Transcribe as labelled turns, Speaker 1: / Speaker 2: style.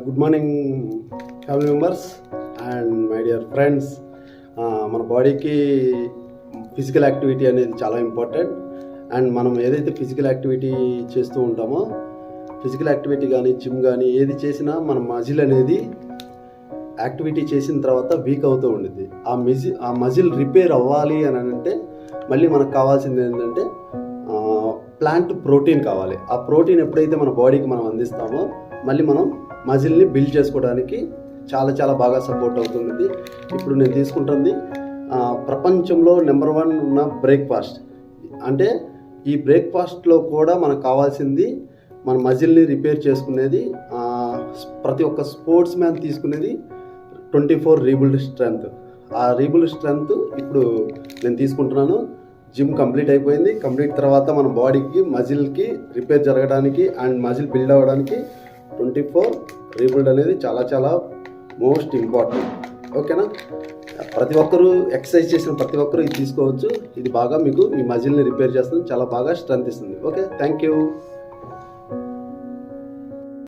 Speaker 1: Good morning family members and my dear friends. మన బాడీకి physical activity అనేది చాలా ఇంపార్టెంట్. అండ్ మనం ఏదైతే ఫిజికల్ యాక్టివిటీ చేస్తూ ఉంటామో, ఫిజికల్ యాక్టివిటీ కానీ జిమ్ కానీ ఏది చేసినా మన మజిల్ అనేది యాక్టివిటీ చేసిన తర్వాత వీక్ అవుతూ ఉండిద్ది. ఆ మజిల్ రిపేర్ అవ్వాలి అని అంటే మళ్ళీ మనకు కావాల్సింది ఏంటంటే ప్లాంట్ ప్రోటీన్ కావాలి. ఆ ప్రోటీన్ ఎప్పుడైతే మన బాడీకి మనం అందిస్తామో మళ్ళీ మనం మజిల్ని బిల్డ్ చేసుకోవడానికి చాలా చాలా బాగా సపోర్ట్ అవుతుంది. ఇప్పుడు నేను తీసుకుంటుంది ప్రపంచంలో నెంబర్ 1 ఉన్న బ్రేక్ఫాస్ట్. అంటే ఈ బ్రేక్ఫాస్ట్లో కూడా మనకు కావాల్సింది మన మజిల్ని రిపేర్ చేసుకునేది. ప్రతి ఒక్క స్పోర్ట్స్ మ్యాన్ తీసుకునేది 24 రీబిల్డ్ స్ట్రెంగ్త్. ఆ రీబిల్డ్ స్ట్రెంగ్త్ ఇప్పుడు నేను తీసుకుంటున్నాను. జిమ్ కంప్లీట్ అయిపోయింది. కంప్లీట్ తర్వాత మన బాడీకి మజిల్కి రిపేర్ జరగడానికి అండ్ మజిల్ బిల్డ్ అవ్వడానికి 24 రీబిల్డ్ అనేది చాలా చాలా మోస్ట్ ఇంపార్టెంట్. ఓకేనా? ప్రతి ఒక్కరూ ఎక్సర్సైజ్ చేసిన ప్రతి ఒక్కరూ ఇది తీసుకోవచ్చు. ఇది బాగా మీకు మీ మజిల్ని రిపేర్ చేస్తుంది, చాలా బాగా స్ట్రెంత్ ఇస్తుంది. Okay, thank you.